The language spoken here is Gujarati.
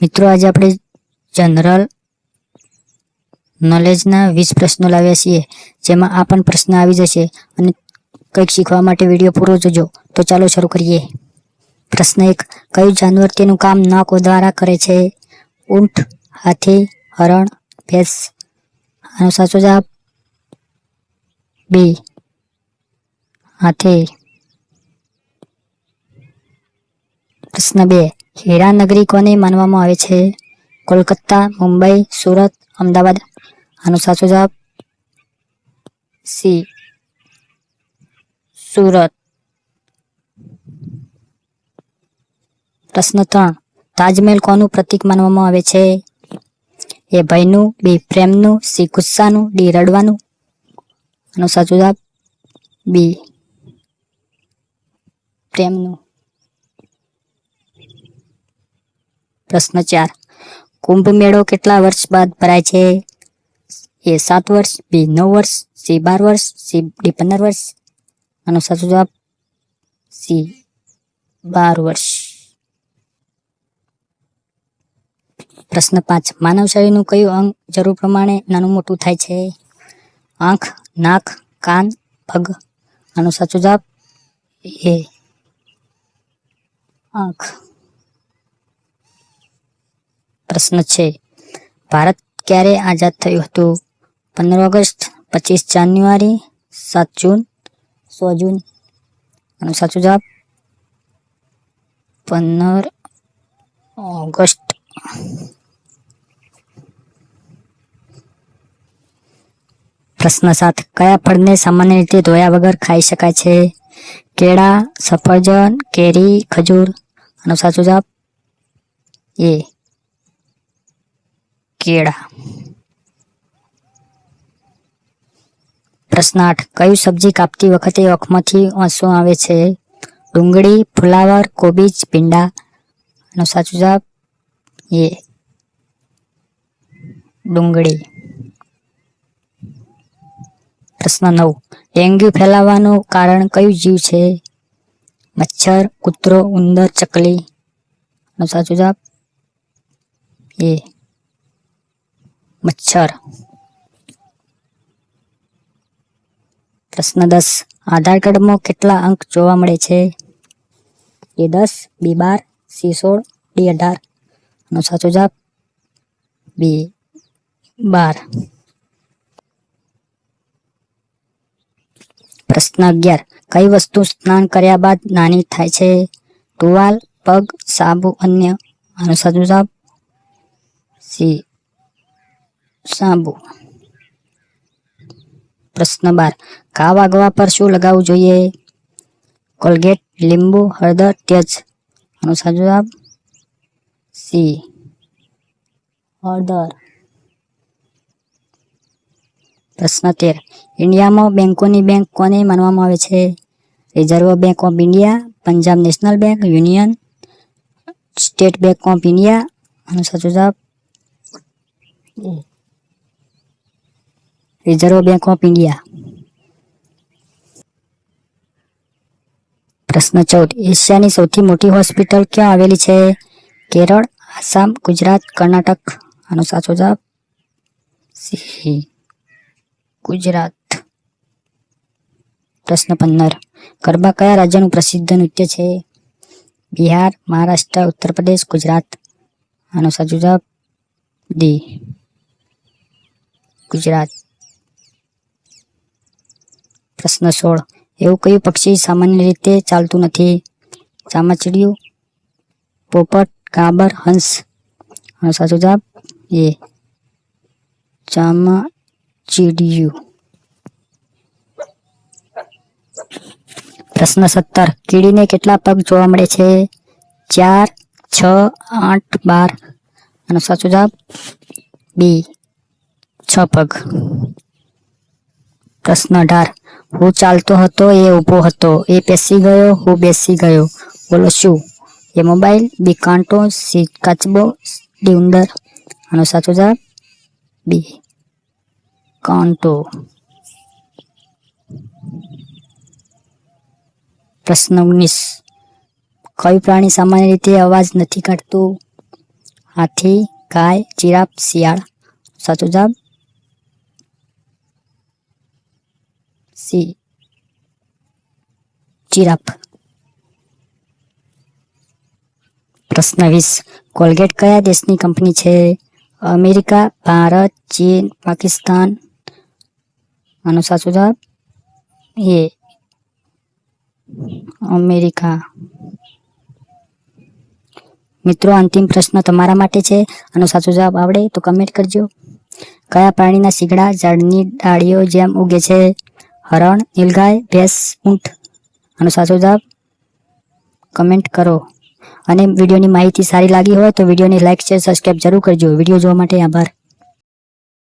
મિત્રો આજે આપણે જનરલ નોલેજના 20 પ્રશ્નો લાવ્યા છીએ, જેમાં આ પણ પ્રશ્ન આવી જશે અને કંઈક શીખવા માટે વિડીયો પૂરો જોજો. તો ચાલો શરૂ કરીએ. પ્રશ્ન 1. કયું જાનવર તેનું કામ નાકો દ્વારા કરે છે? ઊંટ, હાથી, હરણ, ભેંસ? આનો સાચો જવાબ બી, હાથી. પ્રશ્ન 2. હીરાનગરી કોને માનવામાં આવે છે? કોલકાતા, મુંબઈ, સુરત, અમદાવાદ? આનો સાચો જવાબ સી, સુરત. પ્રશ્ન 3. તાજમહેલ કોનું પ્રતીક માનવામાં આવે છે? એ ભયનું, બી પ્રેમનું, સી ગુસ્સાનું, ડી રડવાનું? આનો સાચો જવાબ બી, પ્રેમનું. પ્રશ્ન 4. કુંભ મેળો કેટલા વર્ષ બાદ ભરાય છે? એ 7 વર્ષ, બી 9 વર્ષ, સી 12 વર્ષ, સી ડી 15 વર્ષ? આનો સાચો જવાબ સી, 12 વર્ષ. પ્રશ્ન 5. માનવ શરીરનું કયું અંગ જરૂર પ્રમાણે નાનું મોટું થાય છે? આંખ, નાક, કાન, પગ? આનો સાચો જવાબ એ, આંખ. પ્રશ્ન 6. ભારત ક્યારે આઝાદ થયું હતું? 15 ઓગસ્ટ, 25 જાન્યુઆરી, 7 જૂન, 6 જૂન? આનો સાચો જવાબ 15 ઓગસ્ટ. પ્રશ્ન 7. કયા ફળને સામાન્ય રીતે ધોયા વગર ખાઈ શકાય છે? કેળા, સફરજન, કેરી, ખજૂર? આનો સાચો જવાબ એ, કેળા. પ્રશ્ન 8. કયું સબ્જી કાપતી વખતે આંખમાંથી આંસુ આવે છે? ડુંગળી, ફુલાવર, કોબીજ, ભીંડા? આનો સાચો જવાબ એ, ડુંગળી. પ્રશ્ન 9. ડેન્ગ્યુ ફેલાવાનું કારણ કયું જીવ છે? મચ્છર, કૂતરો, ઉંદર, ચકલી? આનો સાચો જવાબ એ, મચ્છર. પ્રશ્ન 10. આધાર કાર્ડમાં કેટલા અંક જોવા મળે છે? એ 10, બી 12, સી 16, ડી 18? આનો સાચો જવાબ બી, 12. પ્રશ્ન 11. કઈ વસ્તુ સ્નાન કર્યા બાદ નાની થાય છે? ટુવાલ, પગ, સાબુ, અન્ય? આનો સાચો જવાબ સી, સાબુ. પ્રશ્ન 12. ઘા વાગવા પર શું લગાવવું જોઈએ? કોલગેટ, લીંબુ, હળદર, તેજ? આનો સાચો જવાબ સી, હળદર. પ્રશ્ન 13. ઇન્ડિયામાં બેંકોની બેંક કોને માનવામાં આવે છે? Reserve bank of India, Punjab national bank, union state bank of India? આનો સાચો જવાબ રિઝર્વ બેંક ઓફ ઇન્ડિયા. પ્રશ્ન 14. એશિયાની સૌથી મોટી હોસ્પિટલ ક્યાં આવેલી છે? કેરળ, આસામ, ગુજરાત, કર્ણાટક? આનો સાચો જવાબ સી, ગુજરાત. પ્રશ્ન 15. ગરબા કયા રાજ્યનું પ્રસિદ્ધ નૃત્ય છે? બિહાર, મહારાષ્ટ્ર, ઉત્તર પ્રદેશ, ગુજરાત? આનો સાચો જવાબ ડી, ગુજરાત. પ્રશ્ન 16. એવું કયું પક્ષી સામાન્ય રીતે ચાલતું નથી? ચામાચીડિયું, પોપટ, કાબર, હંસ? આનો સાચો જવાબ એ, ચામાચીડિયું. પ્રશ્ન 17. કીડીને કેટલા પગ જોવા મળે છે? 4, 6, 8, 12? આનો સાચો જવાબ બી, 6 પગ. પ્રશ્ન 18. હું ચાલતો હતો, એ ઊભો હતો, એ બેસી ગયો, હું બેસી ગયો, બોલો શું? એ મોબાઈલ, બી કાંટો, સી કાચબો, ડી ઉંદર? આનો સાચો જવાબ બી, કાંટો. પ્રશ્ન 19. કયું પ્રાણી સામાન્ય રીતે અવાજ નથી કાઢતું? હાથી, ગાય, જીરાફ, શિયાળ. સાચો જવાબ સી, જીરાફ. પ્રશ્ન 20. કોલગેટ કયા દેશની કંપની છે? અમેરિકા, ભારત, ચીન, પાકિસ્તાન. આનો સાચો જવાબ એ અમેરિકા. મિત્રો, અંતિમ પ્રશ્ન તમારા માટે છે. આનો સાચો જવાબ આવડે તો કમેન્ટ કરજો. કયા પ્રાણીના શીંગડા ઝાડની ડાળીઓ જેમ ઉગે છે? હરણ, નીલગાય, ભેંસ, ઊંટ. આનો સાચો જવાબ કમેન્ટ કરો. અને વિડીયોની માહિતી સારી લાગી હોય તો વિડીયોને લાઈક, શેર, સબસ્ક્રાઇબ જરૂર કરજો. વિડીયો જોવા માટે આભાર.